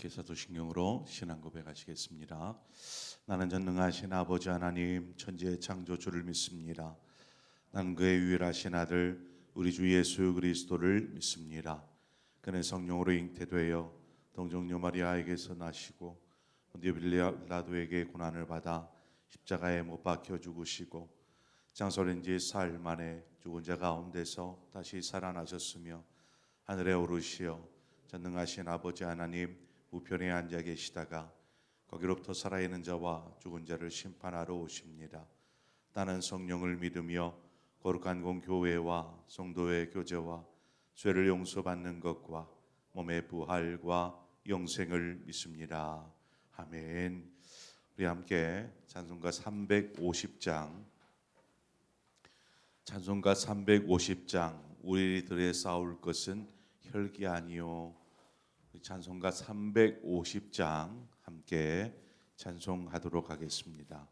함께 사도신경으로 신앙 고백하시겠습니다. 나는 전능하신 아버지 하나님 천지의 창조주를 믿습니다. 나는 그의 유일하신 아들 우리 주 예수 그리스도를 믿습니다. 그는 성령으로 잉태되어 동정녀 마리아에게서 나시고 본디오 빌라도에게 고난을 받아 십자가에 못 박혀 죽으시고 장사된 지 사흘 만에 죽은 자 가운데서 다시 살아나셨으며 하늘에 오르시어 전능하신 아버지 하나님 우편에 앉아 계시다가 거기로부터 살아있는 자와 죽은 자를 심판하러 오십니다. 나는 성령을 믿으며 거룩한 공교회와 성도의 교제와 죄를 용서받는 것과 몸의 부활과 영생을 믿습니다. 아멘. 우리 함께 찬송가 350장 우리들의 싸울 것은 혈기 아니요. 찬송가 350장 함께 찬송하도록 하겠습니다.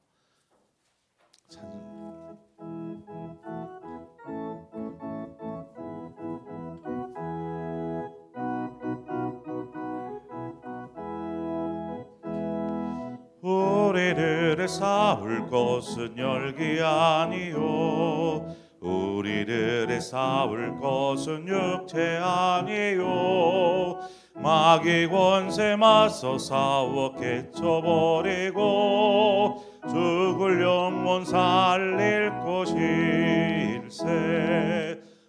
우리들의 싸울 것은 혈기 아니요. 우리들의 싸울 것은 육체 아니요. 마귀 권세 맞서 싸워 깨쳐버리고 죽을 영혼 살릴 것일세.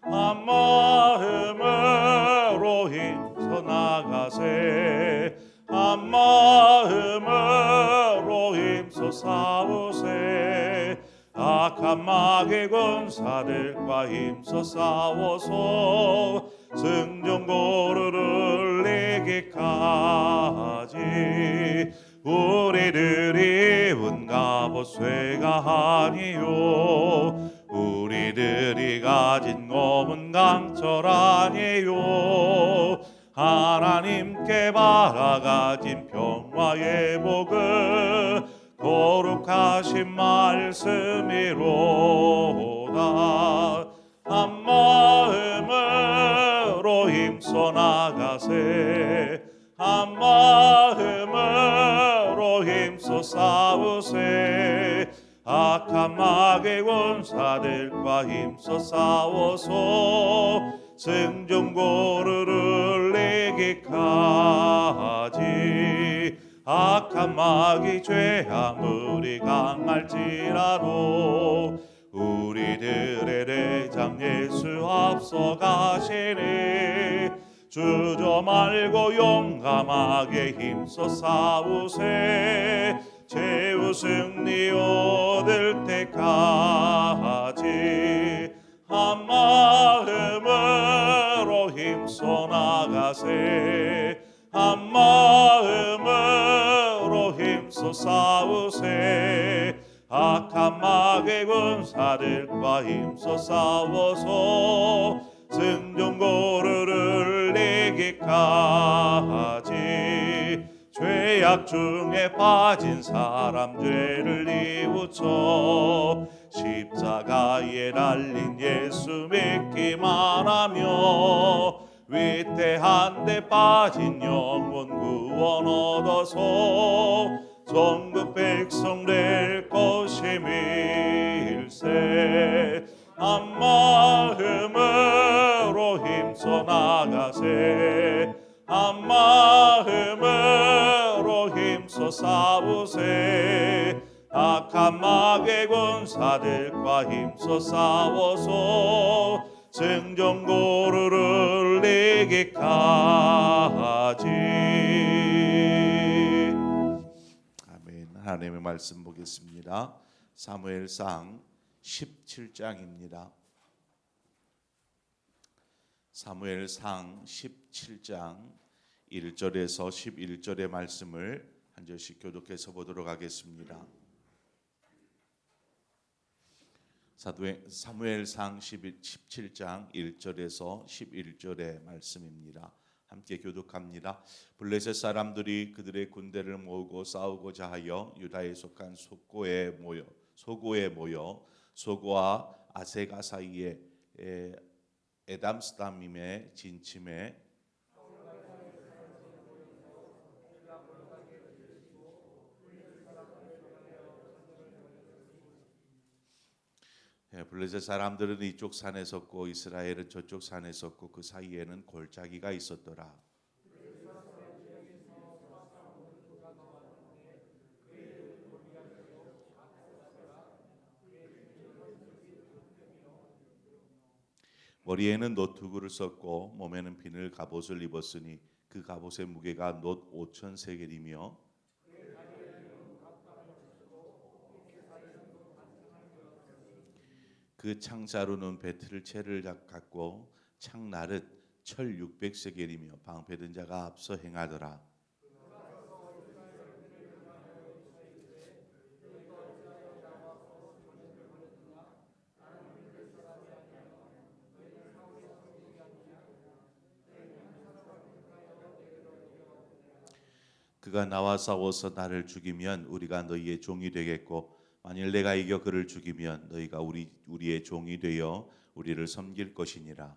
한 마음으로 힘써 나가세. 한 마음으로 힘써 싸우세. 악한 마귀 군사들과 힘써 싸워서 승전고를 이기까지 우리들이 운갑옷 쇠가 아니요. 우리들이 가진 검은 강철 아니요. 하나님께 받아가진 평화의 복을 거룩하신 말씀이로다. 한 마음으로 힘써 나가세. 한 마음으로 힘써 싸우세. 악한 마귀 군사들과 힘써 싸워서 승전고를 이기까지. 악한 마귀 죄 아무리 강할지라도 우리들의 대장 예수 앞서 가시니 주저 말고 용감하게 힘써 싸우세. 최후 승리 얻을 때까지 한 마음으로 힘써 나가세. 한 마음으로 힘써 싸우세. 악한 마귀 군사들과 힘써 싸워서 승전고를 이기까지 죄악 중에 빠진 사람 죄를 뉘우쳐 십자가에 달린 예수 믿기만 하며 위태한 데 빠진 영혼 구원 얻어서 전국 백성 될 것임일세. 한 마음으로 힘써 나가세. 한 마음으로 힘써 싸우세. 악한 마귀 군사들과 힘써 싸워서 승전고를 이기까지. 아멘. 하나님의 말씀 보겠습니다. 사무엘상 17장입니다. 사무엘상 17장 1절에서 11절의 말씀을 한 절씩 교독해서 보도록 하겠습니다. 사무엘상 17장 1절에서 11절의 말씀입니다. 함께 교독합니다. 블레셋 사람들이 그들의 군대를 모으고 싸우고자 하여 유다에 속한 소고에 모여 소고와 아세가 사이에 에담스담임에 진침해 블레셋 사람들은 이쪽 산에 섰고 이스라엘은 저쪽 산에 섰고 그 사이에는 골짜기가 있었더라. 머리에는 노투구를 썼고 몸에는 비늘 갑옷을 입었으니 그 갑옷의 무게가 놋 5천 세겔이며 그 창자루는 배틀 채를 갖고 창날은 철 600세겔이며 방패든 자가 앞서 행하더라. 그가 나와 싸워서 나를 죽이면 우리가 너희의 종이 되겠고 만일 내가 이겨 그를 죽이면 너희가 우리의 종이 되어 우리를 섬길 것이니라.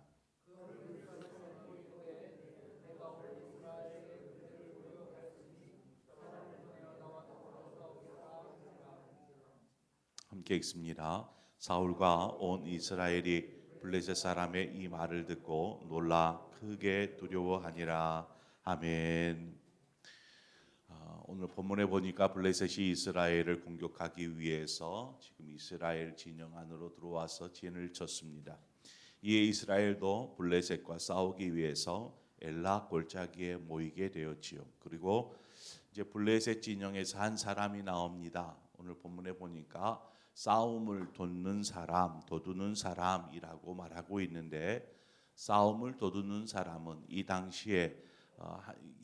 함께 읽습니다. 사울과 온 이스라엘이 블레셋 사람의 이 말을 듣고 놀라 크게 두려워하니라. 아멘. 오늘 본문에 보니까 블레셋이 이스라엘을 공격하기 위해서 지금 이스라엘 진영 안으로 들어와서 진을 쳤습니다. 이에 이스라엘도 블레셋과 싸우기 위해서 엘라 골짜기에 모이게 되었지요. 그리고 이제 블레셋 진영에서 한 사람이 나옵니다. 오늘 본문에 보니까 싸움을 돋는 사람, 도두는 사람이라고 말하고 있는데 싸움을 도두는 사람은 이 당시에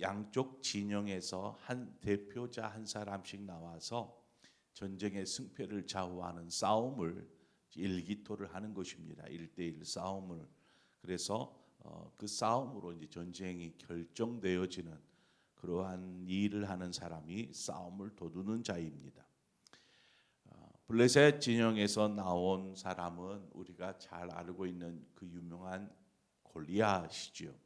양쪽 진영에서 한 대표자 한 사람씩 나와서 전쟁의 승패를 좌우하는 싸움을 일기토를 하는 것입니다. 1대1 싸움을. 그래서 그 싸움으로 이제 전쟁이 결정되어지는 그러한 일을 하는 사람이 싸움을 도두는 자입니다. 블레셋 진영에서 나온 사람은 우리가 잘 알고 있는 그 유명한 골리앗이죠.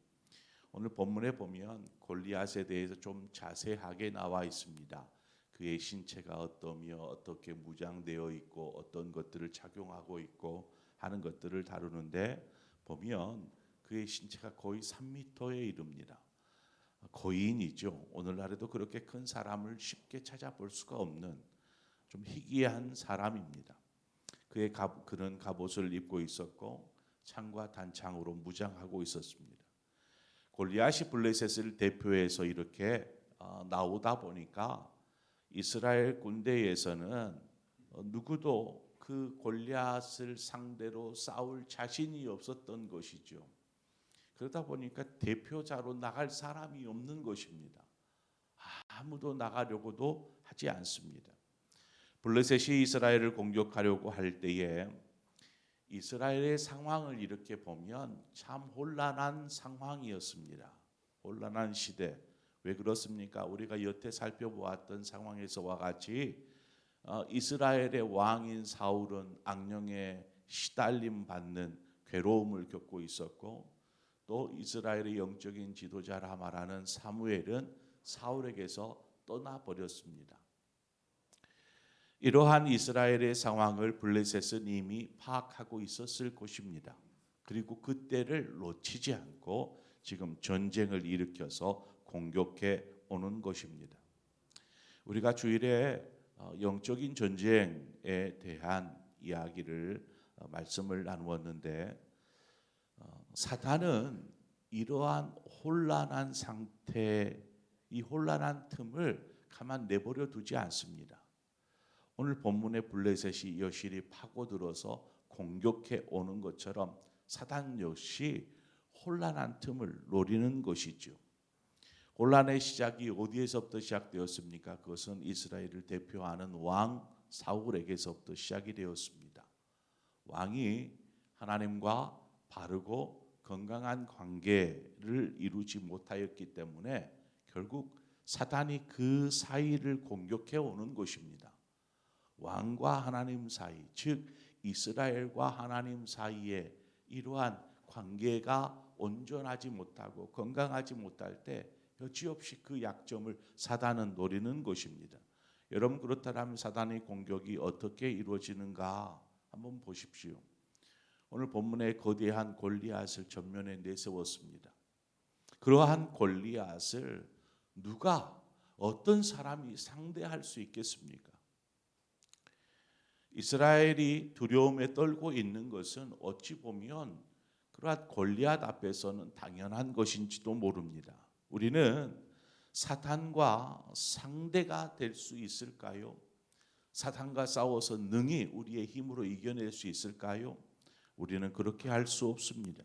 오늘 본문에 보면 골리앗에 대해서 좀 자세하게 나와 있습니다. 그의 신체가 어떠며 어떻게 무장되어 있고 어떤 것들을 착용하고 있고 하는 것들을 다루는데 보면 그의 신체가 거의 3m에 이릅니다. 거인이죠. 오늘날에도 그렇게 큰 사람을 쉽게 찾아볼 수가 없는 좀 희귀한 사람입니다. 그는 갑옷을 입고 있었고 창과 단창으로 무장하고 있었습니다. 골리앗이 블레셋을 대표해서 이렇게 나오다 보니까 이스라엘 군대에서는 누구도 그 골리앗을 상대로 싸울 자신이 없었던 것이죠. 그러다 보니까 대표자로 나갈 사람이 없는 것입니다. 아무도 나가려고도 하지 않습니다. 블레셋이 이스라엘을 공격하려고 할 때에 이스라엘의 상황을 이렇게 보면 참 혼란한 상황이었습니다. 혼란한 시대. 왜 그렇습니까? 우리가 여태 살펴보았던 상황에서와 같이 이스라엘의 왕인 사울은 악령에 시달림 받는 괴로움을 겪고 있었고 또 이스라엘의 영적인 지도자라 말하는 사무엘은 사울에게서 떠나버렸습니다. 이러한 이스라엘의 상황을 블레셋은 이미 파악하고 있었을 것입니다. 그리고 그때를 놓치지 않고 지금 전쟁을 일으켜서 공격해 오는 것입니다. 우리가 주일에 영적인 전쟁에 대한 이야기를 말씀을 나누었는데 사탄은 이러한 혼란한 상태, 이 혼란한 틈을 가만 내버려 두지 않습니다. 오늘 본문의 블레셋이 여실히 파고들어서 공격해 오는 것처럼 사단 역시 혼란한 틈을 노리는 것이죠. 혼란의 시작이 어디에서부터 시작되었습니까? 그것은 이스라엘을 대표하는 왕 사울에게서부터 시작이 되었습니다. 왕이 하나님과 바르고 건강한 관계를 이루지 못하였기 때문에 결국 사단이 그 사이를 공격해 오는 것입니다. 왕과 하나님 사이, 즉 이스라엘과 하나님 사이에 이러한 관계가 온전하지 못하고 건강하지 못할 때 여지없이 그 약점을 사단은 노리는 것입니다. 여러분 그렇다면 사단의 공격이 어떻게 이루어지는가 한번 보십시오. 오늘 본문에 거대한 골리앗을 전면에 내세웠습니다. 그러한 골리앗을 누가 어떤 사람이 상대할 수 있겠습니까? 이스라엘이 두려움에 떨고 있는 것은 어찌 보면 그러한 골리앗 앞에서는 당연한 것인지도 모릅니다. 우리는 사탄과 상대가 될 수 있을까요? 사탄과 싸워서 능히 우리의 힘으로 이겨낼 수 있을까요? 우리는 그렇게 할 수 없습니다.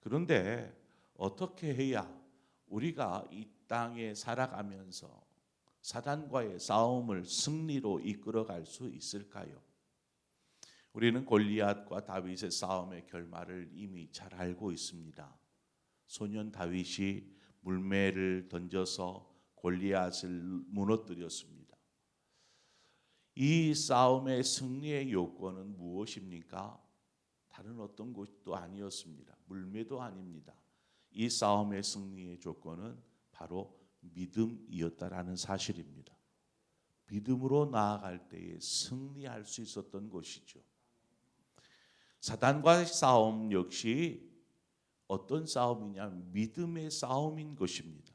그런데 어떻게 해야 우리가 이 땅에 살아가면서 사탄과의 싸움을 승리로 이끌어갈 수 있을까요? 우리는 골리앗과 다윗의 싸움의 결말을 이미 잘 알고 있습니다. 소년 다윗이 물매를 던져서 골리앗을 무너뜨렸습니다. 이 싸움의 승리의 요건은 무엇입니까? 다른 어떤 것도 아니었습니다. 물매도 아닙니다. 이 싸움의 승리의 조건은 바로 믿음이었다라는 사실입니다. 믿음으로 나아갈 때에 승리할 수 있었던 것이죠. 사탄과의 싸움 역시 어떤 싸움이냐? 믿음의 싸움인 것입니다.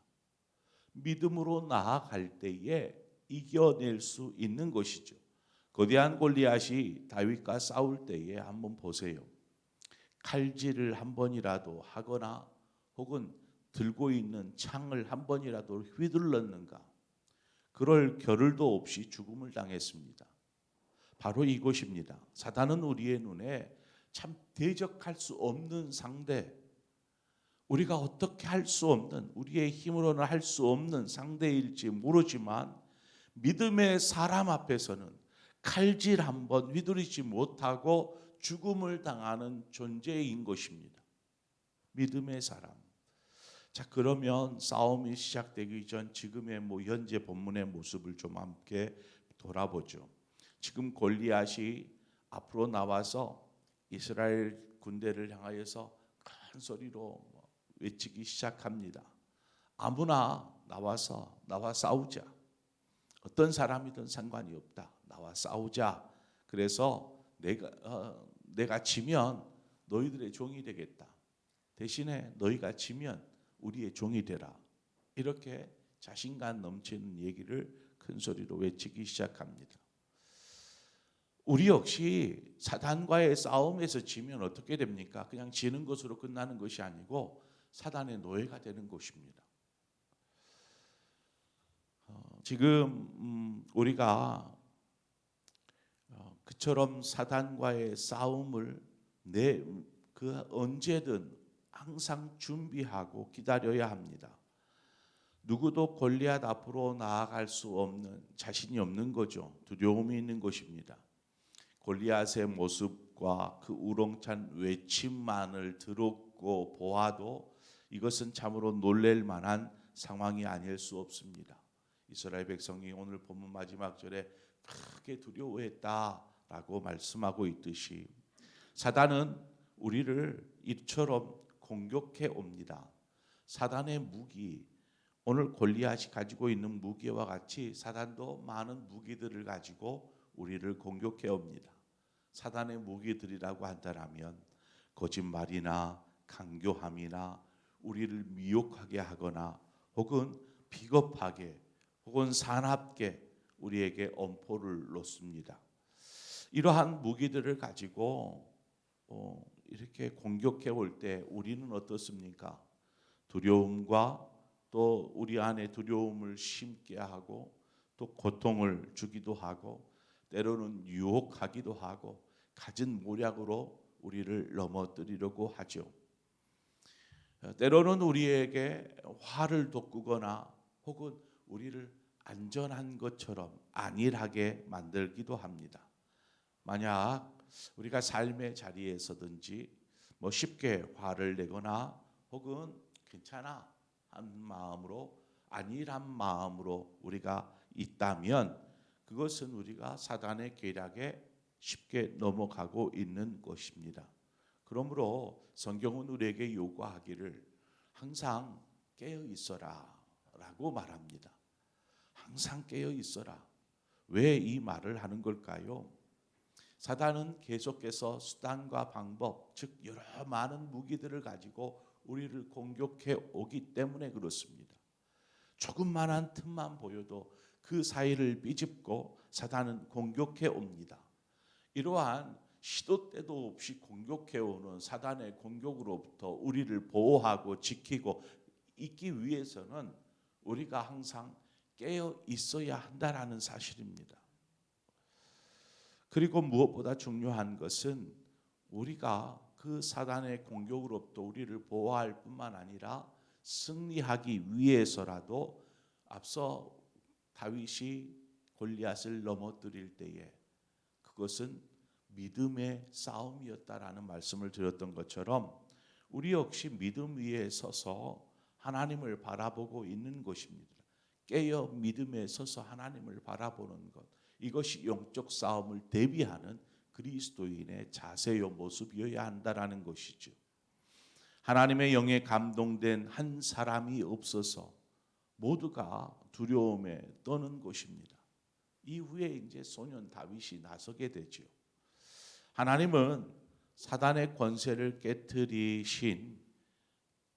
믿음으로 나아갈 때에 이겨낼 수 있는 것이죠. 거대한 골리앗이 다윗과 싸울 때에 한번 보세요. 칼질을 한 번이라도 하거나 혹은 들고 있는 창을 한 번이라도 휘둘렀는가? 그럴 겨를도 없이 죽음을 당했습니다. 바로 이것입니다. 사탄은 우리의 눈에 참 대적할 수 없는 상대, 우리가 어떻게 할 수 없는, 우리의 힘으로는 할 수 없는 상대일지 모르지만 믿음의 사람 앞에서는 칼질 한번 휘두르지 못하고 죽음을 당하는 존재인 것입니다. 믿음의 사람. 자, 그러면 싸움이 시작되기 전 지금의 현재 본문의 모습을 좀 함께 돌아보죠. 지금 골리앗이 앞으로 나와서 이스라엘 군대를 향하여서 큰 소리로 외치기 시작합니다. 아무나 나와서 나와 싸우자. 어떤 사람이든 상관이 없다. 나와 싸우자. 그래서 내가 지면 너희들의 종이 되겠다. 대신에 너희가 지면 우리의 종이 되라. 이렇게 자신감 넘치는 얘기를 큰 소리로 외치기 시작합니다. 우리 역시 사탄과의 싸움에서 지면 어떻게 됩니까? 그냥 지는 것으로 끝나는 것이 아니고 사탄의 노예가 되는 것입니다. 지금 우리가 그처럼 사탄과의 싸움을 언제든 항상 준비하고 기다려야 합니다. 누구도 골리앗 앞으로 나아갈 수 없는, 자신이 없는 거죠. 두려움이 있는 것입니다. 골리앗의 모습과 그 우렁찬 외침만을 들었고 보아도 이것은 참으로 놀랄 만한 상황이 아닐 수 없습니다. 이스라엘 백성이 오늘 본문 마지막 절에 크게 두려워했다라고 말씀하고 있듯이 사단은 우리를 이처럼 공격해 옵니다. 사단의 무기, 오늘 골리앗이 가지고 있는 무기와 같이 사단도 많은 무기들을 가지고 우리를 공격해 옵니다. 사단의 무기들이라고 한다면 거짓말이나 강교함이나 우리를 미혹하게 하거나 혹은 비겁하게 혹은 사납게 우리에게 엄포를 놓습니다. 이러한 무기들을 가지고 이렇게 공격해 올 때 우리는 어떻습니까? 두려움과 또 우리 안에 두려움을 심게 하고 또 고통을 주기도 하고 때로는 유혹하기도 하고 갖은 모략으로 우리를 넘어뜨리려고 하죠. 때로는 우리에게 화를 돋구거나 혹은 우리를 안전한 것처럼 안일하게 만들기도 합니다. 만약 우리가 삶의 자리에서든지 쉽게 화를 내거나 혹은 괜찮아 한 마음으로 안일한 마음으로 우리가 있다면 그것은 우리가 사단의 계략에 쉽게 넘어가고 있는 것입니다. 그러므로 성경은 우리에게 요구하기를 항상 깨어 있어라 라고 말합니다. 항상 깨어 있어라. 왜 이 말을 하는 걸까요? 사단은 계속해서 수단과 방법, 즉 여러 많은 무기들을 가지고 우리를 공격해 오기 때문에 그렇습니다. 조금만한 틈만 보여도 그 사이를 삐집고 사단은 공격해 옵니다. 이러한 시도 때도 없이 공격해 오는 사단의 공격으로부터 우리를 보호하고 지키고 있기 위해서는 우리가 항상 깨어 있어야 한다라는 사실입니다. 그리고 무엇보다 중요한 것은 우리가 그 사단의 공격으로부터 우리를 보호할 뿐만 아니라 승리하기 위해서라도 앞서 다윗이 골리앗을 넘어뜨릴 때에 그것은 믿음의 싸움이었다라는 말씀을 드렸던 것처럼 우리 역시 믿음 위에 서서 하나님을 바라보고 있는 것입니다. 깨어 믿음에 서서 하나님을 바라보는 것, 이것이 영적 싸움을 대비하는 그리스도인의 자세요 모습이어야 한다라는 것이죠. 하나님의 영에 감동된 한 사람이 없어서 모두가 두려움에 떠는 것입니다. 이후에 이제 소년 다윗이 나서게 되죠. 하나님은 사단의 권세를 깨뜨리신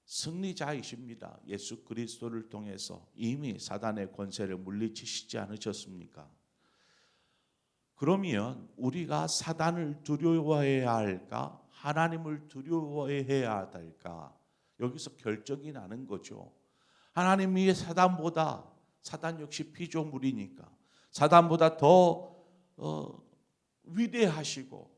승리자이십니다. 예수 그리스도를 통해서 이미 사단의 권세를 물리치시지 않으셨습니까? 그러면 우리가 사단을 두려워해야 할까? 하나님을 두려워해야 할까? 여기서 결정이 나는 거죠. 하나님이 사단 역시 피조물이니까 사단보다 더 위대하시고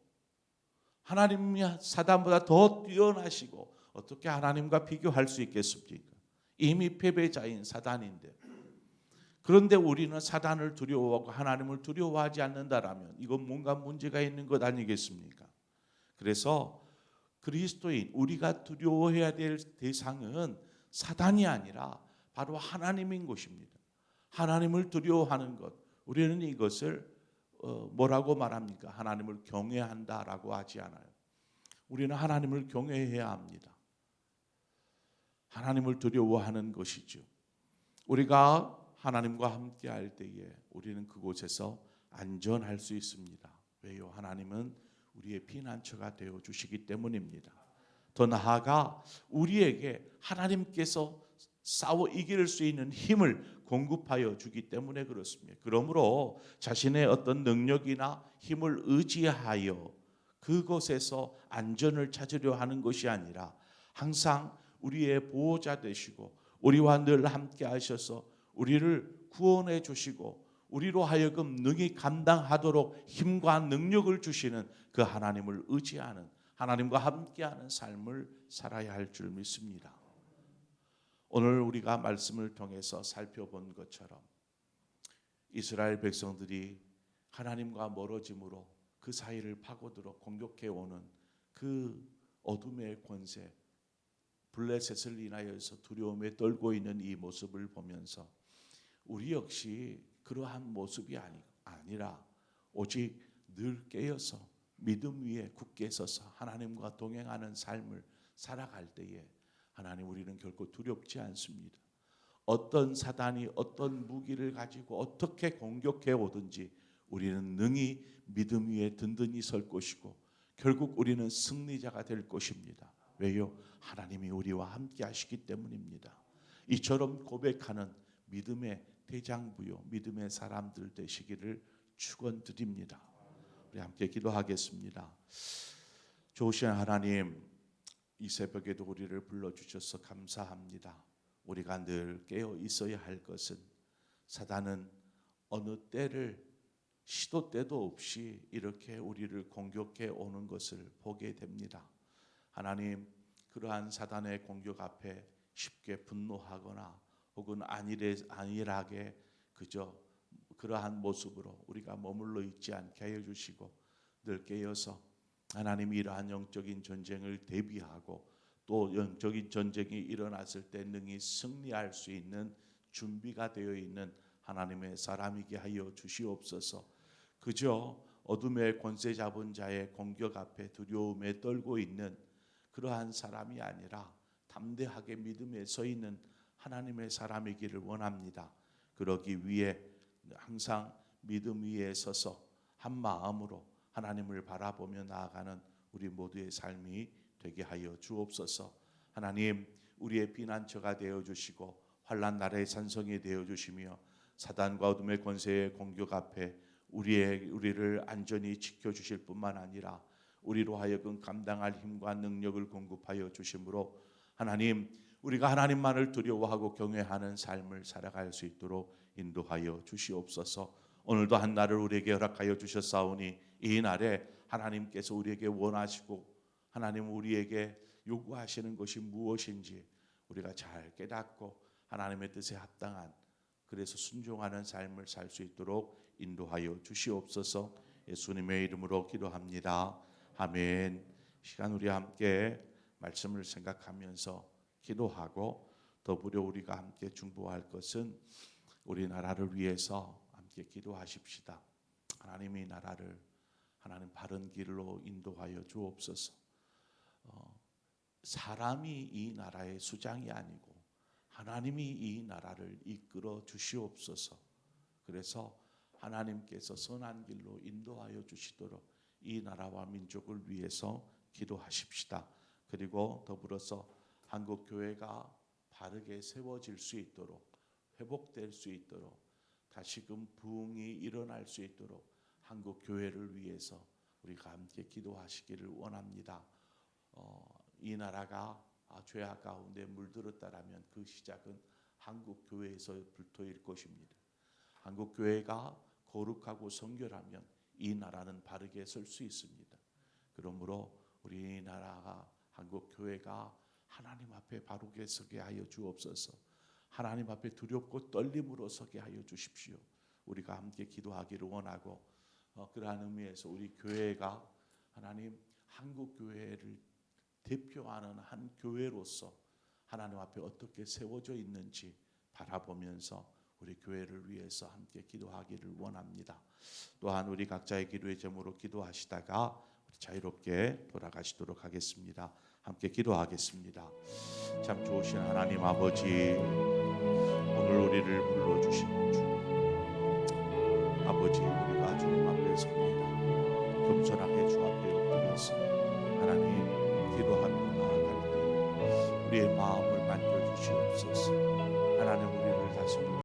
하나님이 사단보다 더 뛰어나시고 어떻게 하나님과 비교할 수 있겠습니까? 이미 패배자인 사단인데. 그런데 우리는 사단을 두려워하고 하나님을 두려워하지 않는다라면 이건 뭔가 문제가 있는 것 아니겠습니까? 그래서 그리스도인 우리가 두려워해야 될 대상은 사단이 아니라 바로 하나님인 것입니다. 하나님을 두려워하는 것, 우리는 이것을 뭐라고 말합니까? 하나님을 경외한다라고 하지 않아요. 우리는 하나님을 경외해야 합니다. 하나님을 두려워하는 것이죠. 우리가 하나님과 함께 할 때에 우리는 그곳에서 안전할 수 있습니다. 왜요? 하나님은 우리의 피난처가 되어 주시기 때문입니다. 더 나아가 우리에게 하나님께서 싸워 이길 수 있는 힘을 공급하여 주기 때문에 그렇습니다. 그러므로 자신의 어떤 능력이나 힘을 의지하여 그곳에서 안전을 찾으려 하는 것이 아니라 항상 우리의 보호자 되시고 우리와 늘 함께 하셔서 우리를 구원해 주시고 우리로 하여금 능히 감당하도록 힘과 능력을 주시는 그 하나님을 의지하는 하나님과 함께하는 삶을 살아야 할 줄 믿습니다. 오늘 우리가 말씀을 통해서 살펴본 것처럼 이스라엘 백성들이 하나님과 멀어짐으로 그 사이를 파고들어 공격해 오는 그 어둠의 권세 블레셋을 인하여서 두려움에 떨고 있는 이 모습을 보면서 우리 역시 그러한 모습이 아니라 오직 늘 깨어서 믿음 위에 굳게 서서 하나님과 동행하는 삶을 살아갈 때에 하나님 우리는 결코 두렵지 않습니다. 어떤 사단이 어떤 무기를 가지고 어떻게 공격해 오든지 우리는 능히 믿음 위에 든든히 설 것이고 결국 우리는 승리자가 될 것입니다. 왜요? 하나님이 우리와 함께 하시기 때문입니다. 이처럼 고백하는 믿음의 대장부요, 믿음의 사람들 되시기를 축원드립니다. 우리 함께 기도하겠습니다. 좋으신 하나님, 이 새벽에도 우리를 불러주셔서 감사합니다. 우리가 늘 깨어 있어야 할 것은 사단은 어느 때를 시도 때도 없이 이렇게 우리를 공격해 오는 것을 보게 됩니다. 하나님, 그러한 사단의 공격 앞에 쉽게 분노하거나 혹은 안일하게 그저 그러한 모습으로 우리가 머물러 있지 않게 하여 주시고 늘 깨어서 하나님이 이러한 영적인 전쟁을 대비하고 또 영적인 전쟁이 일어났을 때 능히 승리할 수 있는 준비가 되어 있는 하나님의 사람이게 하여 주시옵소서. 그저 어둠의 권세 잡은 자의 공격 앞에 두려움에 떨고 있는 그러한 사람이 아니라 담대하게 믿음에 서 있는 하나님의 사람이기를 원합니다. 그러기 위해 항상 믿음 위에 서서 한 마음으로 하나님을 바라보며 나아가는 우리 모두의 삶이 되게 하여 주옵소서. 하나님, 우리의 피난처가 되어 주시고 환난 날의 산성이 되어 주시며 사단과 어둠의 권세의 공격 앞에 우리를 안전히 지켜 주실 뿐만 아니라 우리로 하여금 감당할 힘과 능력을 공급하여 주심으로 하나님, 우리가 하나님만을 두려워하고 경외하는 삶을 살아갈 수 있도록 인도하여 주시옵소서. 오늘도 한 날을 우리에게 허락하여 주셨사오니 이 날에 하나님께서 우리에게 원하시고 하나님 우리에게 요구하시는 것이 무엇인지 우리가 잘 깨닫고 하나님의 뜻에 합당한, 그래서 순종하는 삶을 살 수 있도록 인도하여 주시옵소서. 예수님의 이름으로 기도합니다. 아멘. 시간 우리 함께 말씀을 생각하면서 기도하고 더불어 우리가 함께 중보할 것은 우리나라를 위해서 함께 기도하십시다. 하나님의 나라를 하나님 바른 길로 인도하여 주옵소서. 사람이 이 나라의 수장이 아니고 하나님이 이 나라를 이끌어 주시옵소서. 그래서 하나님께서 선한 길로 인도하여 주시도록 이 나라와 민족을 위해서 기도하십시다. 그리고 더불어서 한국 교회가 바르게 세워질 수 있도록, 회복될 수 있도록, 다시금 부흥이 일어날 수 있도록 한국 교회를 위해서 우리가 함께 기도하시기를 원합니다. 이 나라가 죄악 가운데 물들었다라면 그 시작은 한국 교회에서 불토일 것입니다. 한국 교회가 거룩하고 성결하면 이 나라는 바르게 설 수 있습니다. 그러므로 우리나라가 한국 교회가 하나님 앞에 바르게 서게 하여 주옵소서. 하나님 앞에 두렵고 떨림으로 서게 하여 주십시오. 우리가 함께 기도하기를 원하고 그러한 의미에서 우리 교회가 하나님 한국 교회를 대표하는 한 교회로서 하나님 앞에 어떻게 세워져 있는지 바라보면서 우리 교회를 위해서 함께 기도하기를 원합니다. 또한 우리 각자의 기도의 제목으로 기도하시다가 자유롭게 돌아가시도록 하겠습니다. 함께 기도하겠습니다. 참 좋으신 하나님 아버지, 오늘 우리를 불러주신 주 아버지, 우리가 주님 앞에 섭니다. 겸손하게 주 앞에 엎드려서 하나님 기도하며 나아갈 때 우리의 마음을 만져주시옵소서. 하나님 우리를 다스리고